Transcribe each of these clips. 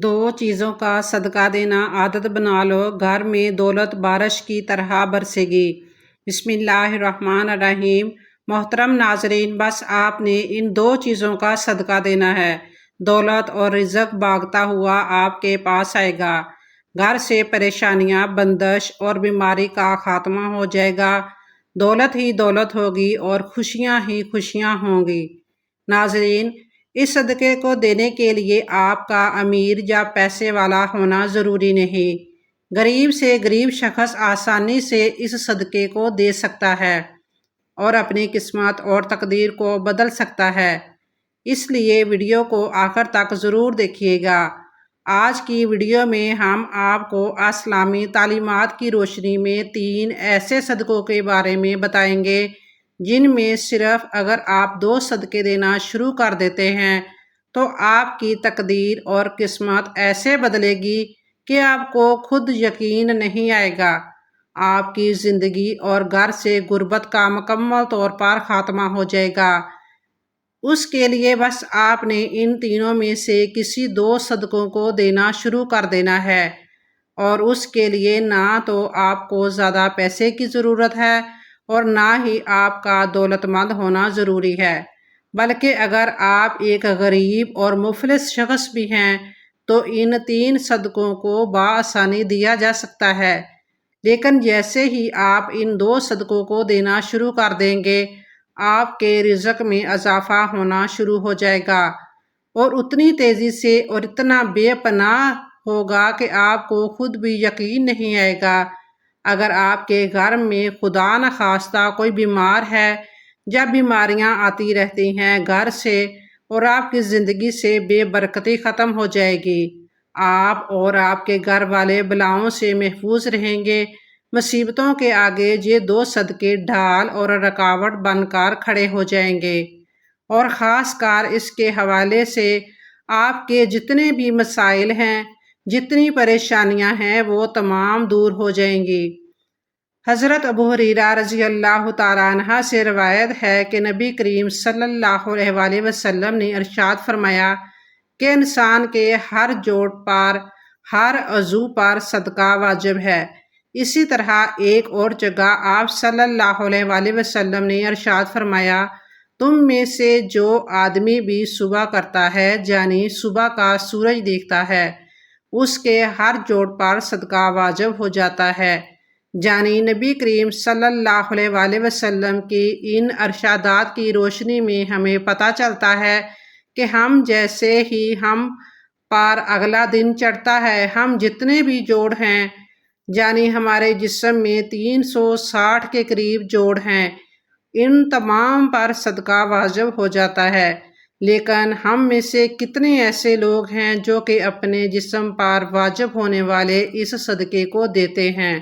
دو چیزوں کا صدقہ دینا عادت بنا لو، گھر میں دولت بارش کی طرح برسے گی۔ بسم اللہ الرحمن الرحیم۔ محترم ناظرین، بس آپ نے ان دو چیزوں کا صدقہ دینا ہے، دولت اور رزق بھاگتا ہوا آپ کے پاس آئے گا۔ گھر سے پریشانیاں، بندش اور بیماری کا خاتمہ ہو جائے گا، دولت ہی دولت ہوگی اور خوشیاں ہی خوشیاں ہوں گی۔ ناظرین، اس صدقے کو دینے کے لیے آپ کا امیر یا پیسے والا ہونا ضروری نہیں۔ غریب سے غریب شخص آسانی سے اس صدقے کو دے سکتا ہے اور اپنی قسمت اور تقدیر کو بدل سکتا ہے۔ اس لیے ویڈیو کو آخر تک ضرور دیکھیے گا۔ آج کی ویڈیو میں ہم آپ کو اسلامی تعلیمات کی روشنی میں 3 ایسے صدقوں کے بارے میں بتائیں گے جن میں صرف اگر آپ 2 صدقے دینا شروع کر دیتے ہیں تو آپ کی تقدیر اور قسمت ایسے بدلے گی کہ آپ کو خود یقین نہیں آئے گا۔ آپ کی زندگی اور گھر سے غربت کا مکمل طور پر خاتمہ ہو جائے گا۔ اس کے لیے بس آپ نے ان تینوں میں سے کسی 2 صدقوں کو دینا شروع کر دینا ہے، اور اس کے لیے نہ تو آپ کو زیادہ پیسے کی ضرورت ہے اور نہ ہی آپ کا دولت مند ہونا ضروری ہے، بلکہ اگر آپ ایک غریب اور مفلس شخص بھی ہیں تو ان 3 صدقوں کو بآسانی دیا جا سکتا ہے۔ لیکن جیسے ہی آپ ان 2 صدقوں کو دینا شروع کر دیں گے، آپ کے رزق میں اضافہ ہونا شروع ہو جائے گا، اور اتنی تیزی سے اور اتنا بے پناہ ہوگا کہ آپ کو خود بھی یقین نہیں آئے گا۔ اگر آپ کے گھر میں خدا نخواستہ کوئی بیمار ہے، جب بیماریاں آتی رہتی ہیں گھر سے اور آپ کی زندگی سے بے برکتی ختم ہو جائے گی، آپ اور آپ کے گھر والے بلاؤں سے محفوظ رہیں گے۔ مصیبتوں کے آگے یہ 2 صدقے ڈھال اور رکاوٹ بن کر کھڑے ہو جائیں گے، اور خاص کر اس کے حوالے سے آپ کے جتنے بھی مسائل ہیں، جتنی پریشانیاں ہیں، وہ تمام دور ہو جائیں گی۔ حضرت ابو ہریرہ رضی اللہ تعالیٰ عنہ سے روایت ہے کہ نبی کریم صلی اللہ علیہ وآلہ وسلم نے ارشاد فرمایا کہ انسان کے ہر جوڑ پر، ہر عضو پر صدقہ واجب ہے۔ اسی طرح ایک اور جگہ آپ صلی اللہ علیہ وآلہ وسلم نے ارشاد فرمایا، تم میں سے جو آدمی بھی صبح کرتا ہے، یعنی صبح کا سورج دیکھتا ہے، اس کے ہر جوڑ پر صدقہ واجب ہو جاتا ہے۔ یعنی نبی کریم صلی اللہ علیہ وآلہ وسلم کی ان ارشادات کی روشنی میں ہمیں پتہ چلتا ہے کہ ہم جیسے ہی ہم پر اگلا دن چڑھتا ہے، ہم جتنے بھی جوڑ ہیں، یعنی ہمارے جسم میں 360 کے قریب جوڑ ہیں، ان تمام پر صدقہ واجب ہو جاتا ہے۔ لیکن ہم میں سے کتنے ایسے لوگ ہیں جو کہ اپنے جسم پر واجب ہونے والے اس صدقے کو دیتے ہیں؟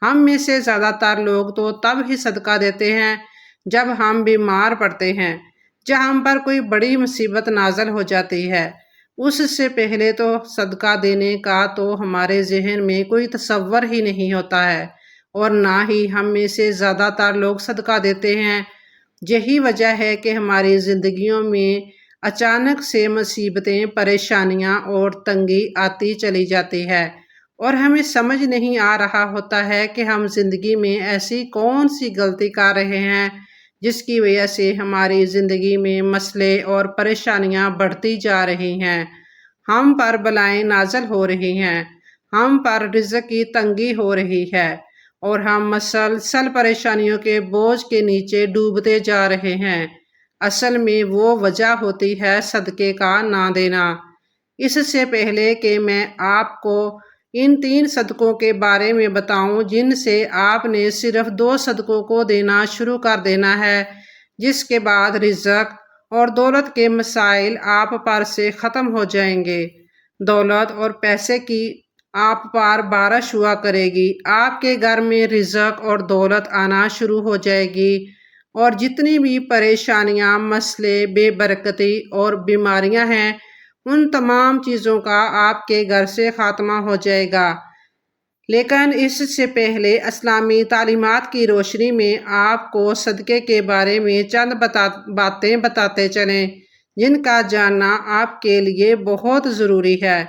ہم میں سے زیادہ تر لوگ تو تب ہی صدقہ دیتے ہیں جب ہم بیمار پڑتے ہیں، جب ہم پر کوئی بڑی مصیبت نازل ہو جاتی ہے۔ اس سے پہلے تو صدقہ دینے کا تو ہمارے ذہن میں کوئی تصور ہی نہیں ہوتا ہے، اور نہ ہی ہم میں سے زیادہ تر لوگ صدقہ دیتے ہیں۔ یہی وجہ ہے کہ ہماری زندگیوں میں اچانک سے مصیبتیں، پریشانیاں اور تنگی آتی چلی جاتی ہے، اور ہمیں سمجھ نہیں آ رہا ہوتا ہے کہ ہم زندگی میں ایسی کون سی غلطی کر رہے ہیں جس کی وجہ سے ہماری زندگی میں مسئلے اور پریشانیاں بڑھتی جا رہی ہیں، ہم پر بلائیں نازل ہو رہی ہیں، ہم پر رزق کی تنگی ہو رہی ہے، اور ہم مسلسل پریشانیوں کے بوجھ کے نیچے ڈوبتے جا رہے ہیں۔ اصل میں وہ وجہ ہوتی ہے صدقے کا نہ دینا۔ اس سے پہلے کہ میں آپ کو ان 3 صدقوں کے بارے میں بتاؤں جن سے آپ نے صرف 2 صدقوں کو دینا شروع کر دینا ہے، جس کے بعد رزق اور دولت کے مسائل آپ پر سے ختم ہو جائیں گے، دولت اور پیسے کی آپ پر بارش ہوا کرے گی، آپ کے گھر میں رزق اور دولت آنا شروع ہو جائے گی، اور جتنی بھی پریشانیاں، مسئلے، بے برکتی اور بیماریاں ہیں، ان تمام چیزوں کا آپ کے گھر سے خاتمہ ہو جائے گا۔ لیکن اس سے پہلے اسلامی تعلیمات کی روشنی میں آپ کو صدقے کے بارے میں چند باتیں بتاتے چلیں جن کا جاننا آپ کے لیے بہت ضروری ہے،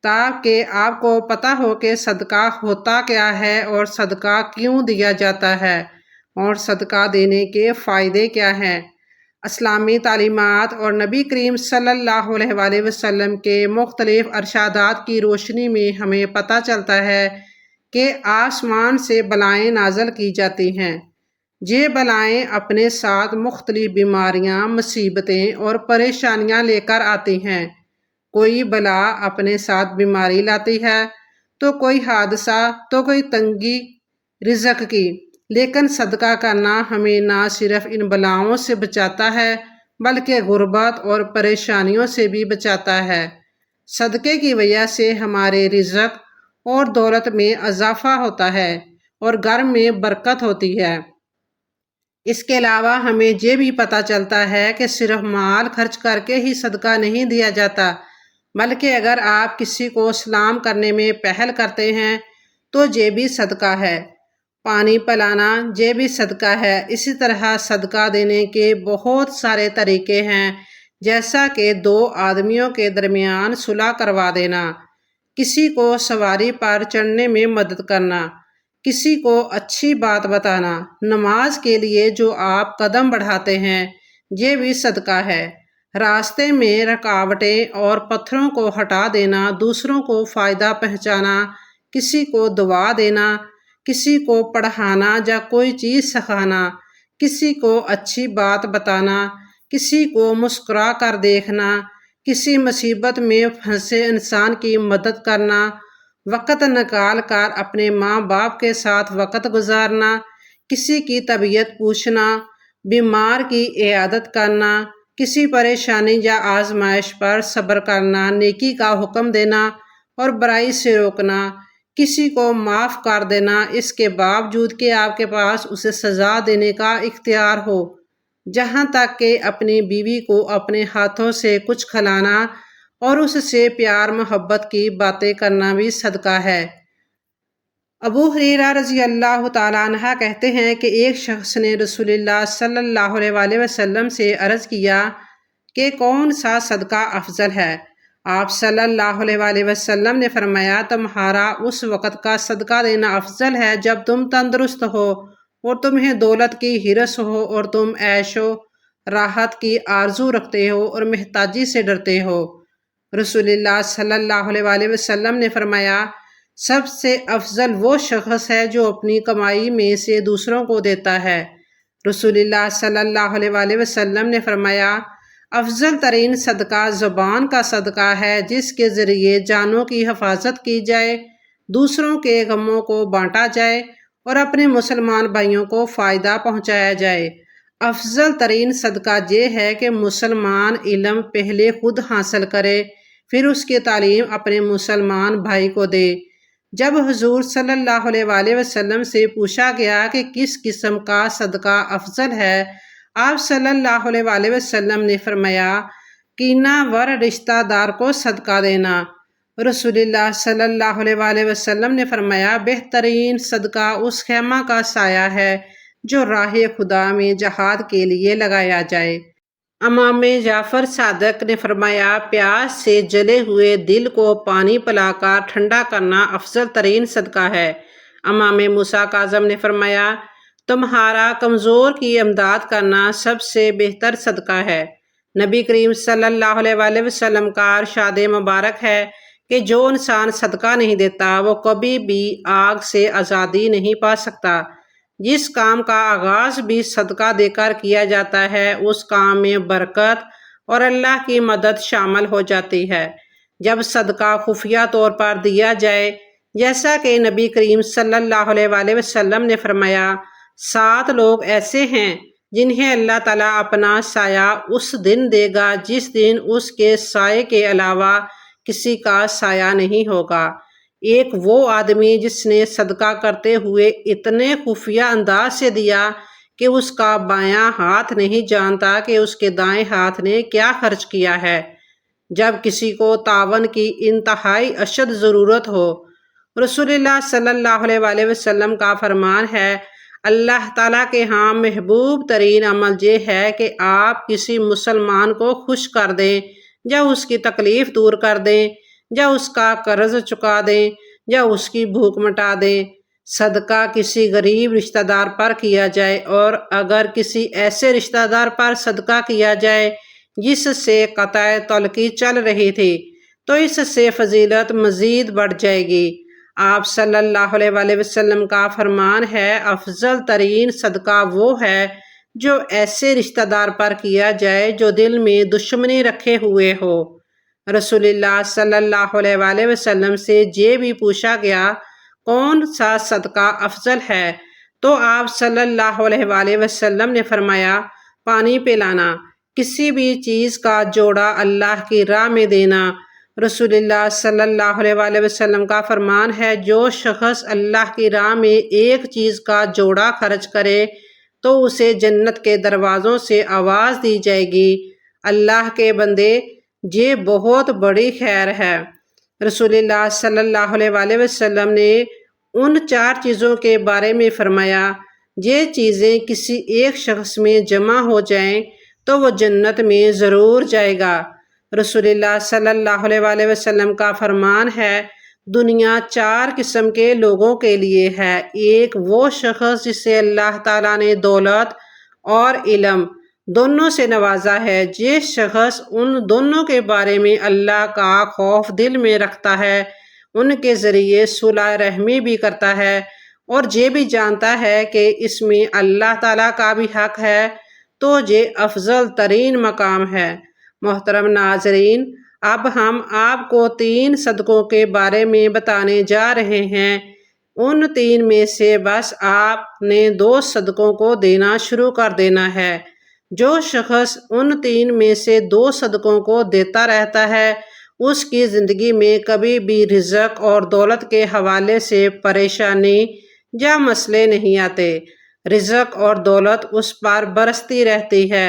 تاکہ آپ کو پتہ ہو کہ صدقہ ہوتا کیا ہے اور صدقہ کیوں دیا جاتا ہے اور صدقہ دینے کے فائدے کیا ہیں۔ اسلامی تعلیمات اور نبی کریم صلی اللہ علیہ وآلہ وسلم کے مختلف ارشادات کی روشنی میں ہمیں پتہ چلتا ہے کہ آسمان سے بلائیں نازل کی جاتی ہیں۔ یہ بلائیں اپنے ساتھ مختلف بیماریاں، مصیبتیں اور پریشانیاں لے کر آتی ہیں۔ کوئی بلا اپنے ساتھ بیماری لاتی ہے، تو کوئی حادثہ، تو کوئی تنگی رزق کی، لیکن صدقہ کرنا ہمیں نہ صرف ان بلاؤں سے بچاتا ہے بلکہ غربت اور پریشانیوں سے بھی بچاتا ہے۔ صدقے کی وجہ سے ہمارے رزق اور دولت میں اضافہ ہوتا ہے اور گھر میں برکت ہوتی ہے۔ اس کے علاوہ ہمیں یہ بھی پتہ چلتا ہے کہ صرف مال خرچ کر کے ہی صدقہ نہیں دیا جاتا، بلکہ اگر آپ کسی کو سلام کرنے میں پہل کرتے ہیں تو یہ بھی صدقہ ہے۔ پانی پلانا یہ بھی صدقہ ہے۔ اسی طرح صدقہ دینے کے بہت سارے طریقے ہیں، جیسا کہ دو آدمیوں کے درمیان صلح کروا دینا، کسی کو سواری پر چڑھنے میں مدد کرنا، کسی کو اچھی بات بتانا، نماز کے لیے جو آپ قدم بڑھاتے ہیں یہ بھی صدقہ ہے۔ راستے میں رکاوٹیں اور پتھروں کو ہٹا دینا، دوسروں کو فائدہ پہنچانا، کسی کو دعا دینا، کسی کو پڑھانا یا کوئی چیز سکھانا، کسی کو اچھی بات بتانا، کسی کو مسکرا کر دیکھنا، کسی مصیبت میں پھنسے انسان کی مدد کرنا، وقت نکال کر اپنے ماں باپ کے ساتھ وقت گزارنا، کسی کی طبیعت پوچھنا، بیمار کی عیادت کرنا، کسی پریشانی یا آزمائش پر صبر کرنا، نیکی کا حکم دینا اور برائی سے روکنا، کسی کو معاف کر دینا اس کے باوجود کہ آپ کے پاس اسے سزا دینے کا اختیار ہو، جہاں تک کہ اپنی بیوی کو اپنے ہاتھوں سے کچھ کھلانا اور اس سے پیار محبت کی باتیں کرنا بھی صدقہ ہے۔ ابو ہریرہ رضی اللہ تعالیٰ عنہ کہتے ہیں کہ ایک شخص نے رسول اللہ صلی اللہ علیہ وآلہ وسلم سے عرض کیا کہ کون سا صدقہ افضل ہے؟ آپ صلی اللہ علیہ وآلہ وسلم نے فرمایا، تمہارا اس وقت کا صدقہ دینا افضل ہے جب تم تندرست ہو اور تمہیں دولت کی ہرس ہو اور تم عیش و راحت کی آرزو رکھتے ہو اور محتاجی سے ڈرتے ہو۔ رسول اللہ صلی اللہ علیہ وآلہ وسلم نے فرمایا، سب سے افضل وہ شخص ہے جو اپنی کمائی میں سے دوسروں کو دیتا ہے۔ رسول اللہ صلی اللہ علیہ وآلہ وسلم نے فرمایا، افضل ترین صدقہ زبان کا صدقہ ہے جس کے ذریعے جانوں کی حفاظت کی جائے، دوسروں کے غموں کو بانٹا جائے اور اپنے مسلمان بھائیوں کو فائدہ پہنچایا جائے۔ افضل ترین صدقہ یہ ہے کہ مسلمان علم پہلے خود حاصل کرے، پھر اس کی تعلیم اپنے مسلمان بھائی کو دے۔ جب حضور صلی اللہ علیہ وآلہ وسلم سے پوچھا گیا کہ کس قسم کا صدقہ افضل ہے، آپ صلی اللہ علیہ وآلہ وسلم نے فرمایا، کینہ ور رشتہ دار کو صدقہ دینا۔ رسول اللہ صلی اللہ علیہ وآلہ وسلم نے فرمایا، بہترین صدقہ اس خیمہ کا سایہ ہے جو راہ خدا میں جہاد کے لیے لگایا جائے۔ امام جعفر صادق نے فرمایا، پیاس سے جلے ہوئے دل کو پانی پلا کر ٹھنڈا کرنا افضل ترین صدقہ ہے۔ امام موسیٰ کاظم نے فرمایا، تمہارا کمزور کی امداد کرنا سب سے بہتر صدقہ ہے۔ نبی کریم صلی اللہ علیہ وآلہ وسلم کا ارشاد مبارک ہے کہ جو انسان صدقہ نہیں دیتا وہ کبھی بھی آگ سے آزادی نہیں پا سکتا۔ جس کام کا آغاز بھی صدقہ دے کر کیا جاتا ہے اس کام میں برکت اور اللہ کی مدد شامل ہو جاتی ہے۔ جب صدقہ خفیہ طور پر دیا جائے، جیسا کہ نبی کریم صلی اللہ علیہ وآلہ وسلم نے فرمایا، 7 لوگ ایسے ہیں جنہیں اللہ تعالیٰ اپنا سایہ اس دن دے گا جس دن اس کے سائے کے علاوہ کسی کا سایہ نہیں ہوگا۔ ایک وہ آدمی جس نے صدقہ کرتے ہوئے اتنے خفیہ انداز سے دیا کہ اس کا بایاں ہاتھ نہیں جانتا کہ اس کے دائیں ہاتھ نے کیا خرچ کیا ہے۔ جب کسی کو تعاون کی انتہائی اشد ضرورت ہو، رسول اللہ صلی اللہ علیہ وآلہ وسلم کا فرمان ہے، اللہ تعالیٰ کے ہاں محبوب ترین عمل یہ ہے کہ آپ کسی مسلمان کو خوش کر دیں یا اس کی تکلیف دور کر دیں۔ یا اس کا قرض چکا دیں یا اس کی بھوک مٹا دیں۔ صدقہ کسی غریب رشتہ دار پر کیا جائے، اور اگر کسی ایسے رشتہ دار پر صدقہ کیا جائے جس سے قطع تعلقی چل رہی تھی تو اس سے فضیلت مزید بڑھ جائے گی۔ آپ صلی اللہ علیہ وآلہ وسلم کا فرمان ہے، افضل ترین صدقہ وہ ہے جو ایسے رشتہ دار پر کیا جائے جو دل میں دشمنی رکھے ہوئے ہو۔ رسول اللہ صلی اللہ علیہ وآلہ وسلم سے یہ بھی پوچھا گیا کون سا صدقہ افضل ہے، تو آپ صلی اللہ علیہ وآلہ وسلم نے فرمایا پانی پلانا، کسی بھی چیز کا جوڑا اللہ کی راہ میں دینا۔ رسول اللہ صلی اللہ علیہ وآلہ وسلم کا فرمان ہے، جو شخص اللہ کی راہ میں ایک چیز کا جوڑا خرچ کرے تو اسے جنت کے دروازوں سے آواز دی جائے گی، اللہ کے بندے یہ بہت بڑی خیر ہے۔ رسول اللہ صلی اللہ علیہ وآلہ وسلم نے ان 4 چیزوں کے بارے میں فرمایا، یہ چیزیں کسی ایک شخص میں جمع ہو جائیں تو وہ جنت میں ضرور جائے گا۔ رسول اللہ صلی اللہ علیہ وآلہ وسلم کا فرمان ہے، دنیا 4 قسم کے لوگوں کے لیے ہے۔ ایک وہ شخص جسے اللہ تعالیٰ نے دولت اور علم دونوں سے نوازا ہے، جس شخص ان دونوں کے بارے میں اللہ کا خوف دل میں رکھتا ہے، ان کے ذریعے صلح رحمی بھی کرتا ہے، اور یہ بھی جانتا ہے کہ اس میں اللہ تعالیٰ کا بھی حق ہے، تو یہ افضل ترین مقام ہے۔ محترم ناظرین، اب ہم آپ کو 3 صدقوں کے بارے میں بتانے جا رہے ہیں۔ ان 3 میں سے بس آپ نے 2 صدقوں کو دینا شروع کر دینا ہے۔ جو شخص ان 3 میں سے 2 صدقوں کو دیتا رہتا ہے، اس کی زندگی میں کبھی بھی رزق اور دولت کے حوالے سے پریشانی یا مسئلے نہیں آتے، رزق اور دولت اس پر برستی رہتی ہے۔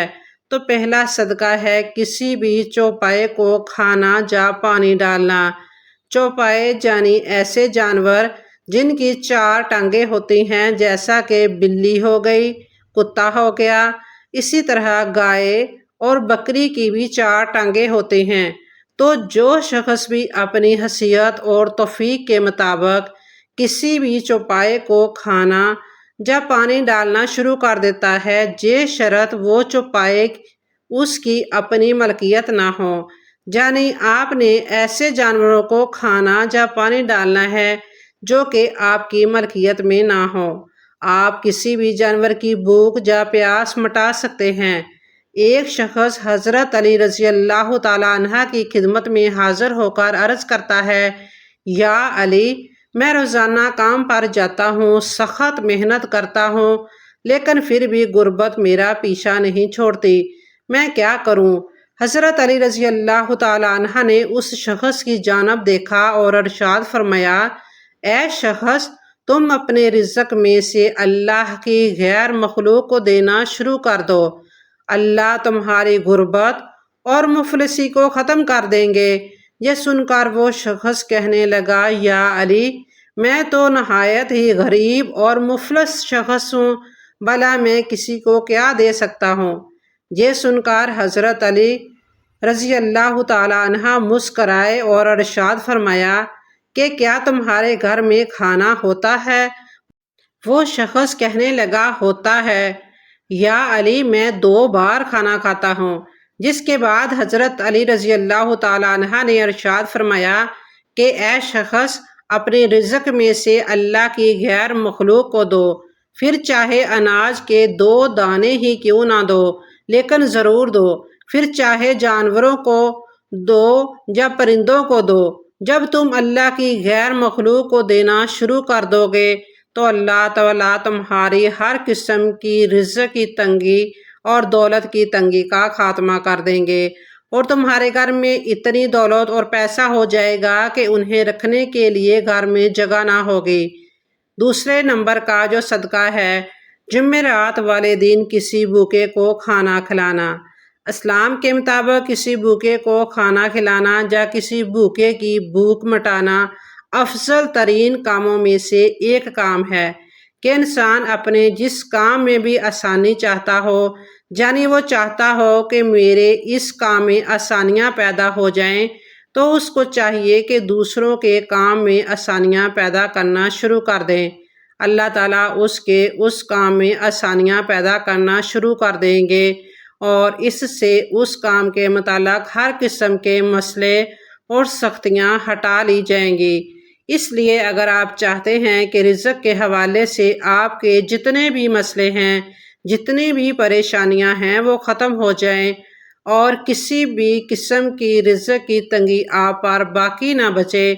تو پہلا صدقہ ہے کسی بھی چوپائے کو کھانا یا پانی ڈالنا۔ چوپائے یعنی ایسے جانور جن کی 4 ٹانگیں ہوتی ہیں، جیسا کہ بلی ہو گئی، کتا ہو گیا، اسی طرح گائے اور بکری کی بھی 4 ٹانگیں ہوتی ہیں۔ تو جو شخص بھی اپنی حیثیت اور توفیق کے مطابق کسی بھی چوپائے کو کھانا یا پانی ڈالنا شروع کر دیتا ہے، یہ شرط وہ چوپائے اس کی اپنی ملکیت نہ ہو، یعنی آپ نے ایسے جانوروں کو کھانا یا پانی ڈالنا ہے جو کہ آپ کی ملکیت میں نہ ہو۔ آپ کسی بھی جانور کی بھوک یا پیاس مٹا سکتے ہیں۔ ایک شخص حضرت علی رضی اللہ تعالیٰ عنہ کی خدمت میں حاضر ہو کر عرض کرتا ہے، یا علی، میں روزانہ کام پر جاتا ہوں، سخت محنت کرتا ہوں، لیکن پھر بھی غربت میرا پیچھا نہیں چھوڑتی، میں کیا کروں؟ حضرت علی رضی اللہ تعالیٰ عنہ نے اس شخص کی جانب دیکھا اور ارشاد فرمایا، اے شخص، تم اپنے رزق میں سے اللہ کی غیر مخلوق کو دینا شروع کر دو، اللہ تمہاری غربت اور مفلسی کو ختم کر دیں گے۔ یہ سن کر وہ شخص کہنے لگا، یا علی، میں تو نہایت ہی غریب اور مفلس شخص ہوں، بھلا میں کسی کو کیا دے سکتا ہوں؟ یہ سن کر حضرت علی رضی اللہ تعالیٰ عنہ مسکرائے اور ارشاد فرمایا کہ کیا تمہارے گھر میں کھانا ہوتا ہے؟ وہ شخص کہنے لگا، ہوتا ہے یا علی، میں 2 بار کھانا کھاتا ہوں۔ جس کے بعد حضرت علی رضی اللہ تعالیٰ عنہ نے ارشاد فرمایا کہ اے شخص، اپنے رزق میں سے اللہ کی غیر مخلوق کو دو، پھر چاہے اناج کے 2 دانے ہی کیوں نہ دو، لیکن ضرور دو، پھر چاہے جانوروں کو دو یا پرندوں کو دو۔ جب تم اللہ کی غیر مخلوق کو دینا شروع کر دو گے تو اللہ تعالیٰ تمہاری ہر قسم کی رزق کی تنگی اور دولت کی تنگی کا خاتمہ کر دیں گے، اور تمہارے گھر میں اتنی دولت اور پیسہ ہو جائے گا کہ انہیں رکھنے کے لیے گھر میں جگہ نہ ہوگی۔ دوسرے نمبر کا جو صدقہ ہے، جمعرات والے دن کسی بھوکے کو کھانا کھلانا۔ اسلام کے مطابق کسی بھوکے کو کھانا کھلانا یا کسی بھوکے کی بھوک مٹانا افضل ترین کاموں میں سے ایک کام ہے کہ انسان اپنے جس کام میں بھی آسانی چاہتا ہو، یعنی وہ چاہتا ہو کہ میرے اس کام میں آسانیاں پیدا ہو جائیں، تو اس کو چاہیے کہ دوسروں کے کام میں آسانیاں پیدا کرنا شروع کر دیں۔ اللہ تعالیٰ اس کام میں آسانیاں پیدا کرنا شروع کر دیں گے اور اس سے اس کام کے متعلق ہر قسم کے مسئلے اور سختیاں ہٹا لی جائیں گی۔ اس لیے اگر آپ چاہتے ہیں کہ رزق کے حوالے سے آپ کے جتنے بھی مسئلے ہیں، جتنی بھی پریشانیاں ہیں وہ ختم ہو جائیں اور کسی بھی قسم کی رزق کی تنگی آپ پر باقی نہ بچے،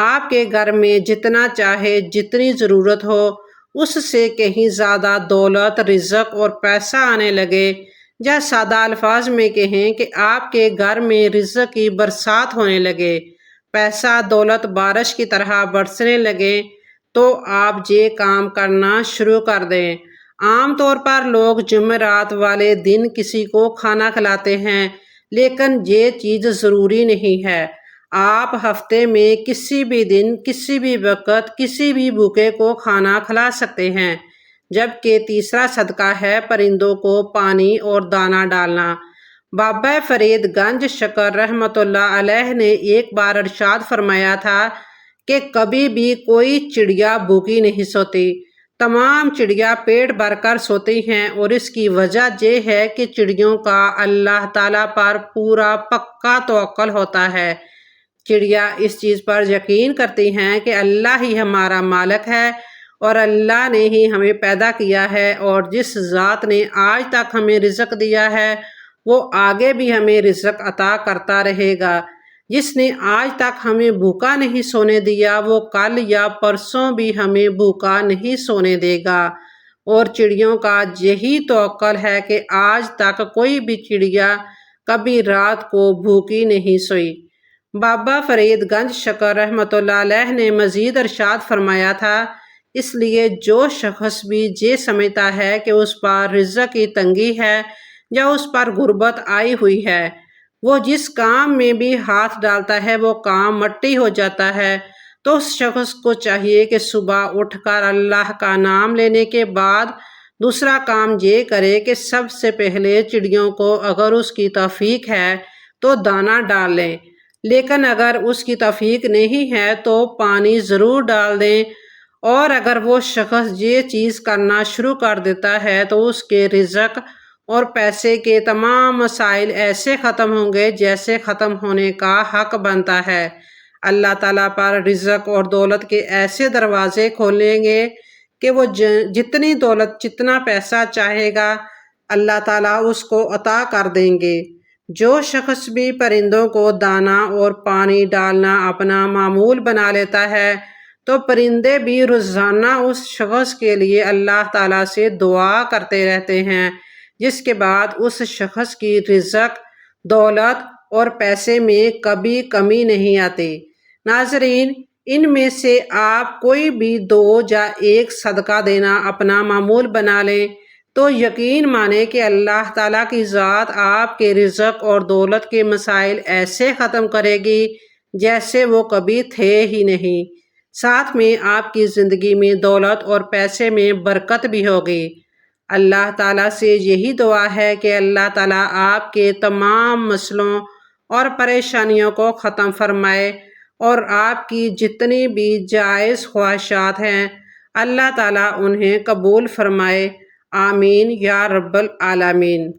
آپ کے گھر میں جتنا چاہے جتنی ضرورت ہو اس سے کہیں زیادہ دولت، رزق اور پیسہ آنے لگے، یا سادہ الفاظ میں کہیں کہ آپ کے گھر میں رزق کی برسات ہونے لگے، پیسہ دولت بارش کی طرح برسنے لگے، تو آپ یہ کام کرنا شروع کر دیں۔ عام طور پر لوگ جمعرات والے دن کسی کو کھانا کھلاتے ہیں، لیکن یہ چیز ضروری نہیں ہے۔ آپ ہفتے میں کسی بھی دن، کسی بھی وقت، کسی بھی بھوکے کو کھانا کھلا سکتے ہیں۔ جبکہ تیسرا صدقہ ہے پرندوں کو پانی اور دانہ ڈالنا۔ بابا فرید گنج شکر رحمۃ اللہ علیہ نے ایک بار ارشاد فرمایا تھا کہ کبھی بھی کوئی چڑیا بھوکی نہیں سوتی، تمام چڑیا پیٹ بھر کر سوتی ہیں، اور اس کی وجہ یہ ہے کہ چڑیوں کا اللہ تعالیٰ پر پورا پکا توکل ہوتا ہے۔ چڑیا اس چیز پر یقین کرتی ہیں کہ اللہ ہی ہمارا مالک ہے اور اللہ نے ہی ہمیں پیدا کیا ہے، اور جس ذات نے آج تک ہمیں رزق دیا ہے وہ آگے بھی ہمیں رزق عطا کرتا رہے گا۔ جس نے آج تک ہمیں بھوکا نہیں سونے دیا وہ کل یا پرسوں بھی ہمیں بھوکا نہیں سونے دے گا۔ اور چڑیوں کا یہی توکل ہے کہ آج تک کوئی بھی چڑیا کبھی رات کو بھوکی نہیں سوئی۔ بابا فرید گنج شکر رحمۃ اللہ علیہ نے مزید ارشاد فرمایا تھا، اس لیے جو شخص بھی یہ سمجھتا ہے کہ اس پر رزق کی تنگی ہے یا اس پر غربت آئی ہوئی ہے، وہ جس کام میں بھی ہاتھ ڈالتا ہے وہ کام مٹی ہو جاتا ہے، تو اس شخص کو چاہیے کہ صبح اٹھ کر اللہ کا نام لینے کے بعد دوسرا کام یہ کرے کہ سب سے پہلے چڑیوں کو اگر اس کی توفیق ہے تو دانہ ڈال لیں، لیکن اگر اس کی توفیق نہیں ہے تو پانی ضرور ڈال دیں۔ اور اگر وہ شخص یہ چیز کرنا شروع کر دیتا ہے تو اس کے رزق اور پیسے کے تمام مسائل ایسے ختم ہوں گے جیسے ختم ہونے کا حق بنتا ہے۔ اللہ تعالیٰ پر رزق اور دولت کے ایسے دروازے کھولیں گے کہ وہ جتنی دولت، جتنا پیسہ چاہے گا اللہ تعالیٰ اس کو عطا کر دیں گے۔ جو شخص بھی پرندوں کو دانہ اور پانی ڈالنا اپنا معمول بنا لیتا ہے تو پرندے بھی روزانہ اس شخص کے لیے اللہ تعالیٰ سے دعا کرتے رہتے ہیں، جس کے بعد اس شخص کی رزق، دولت اور پیسے میں کبھی کمی نہیں آتی۔ ناظرین، ان میں سے آپ کوئی بھی 2 یا 1 صدقہ دینا اپنا معمول بنا لیں تو یقین مانیں کہ اللہ تعالیٰ کی ذات آپ کے رزق اور دولت کے مسائل ایسے ختم کرے گی جیسے وہ کبھی تھے ہی نہیں۔ ساتھ میں آپ کی زندگی میں دولت اور پیسے میں برکت بھی ہوگی۔ اللہ تعالیٰ سے یہی دعا ہے کہ اللہ تعالیٰ آپ کے تمام مسئلوں اور پریشانیوں کو ختم فرمائے اور آپ کی جتنی بھی جائز خواہشات ہیں اللہ تعالیٰ انہیں قبول فرمائے۔ آمین یا رب العالمین۔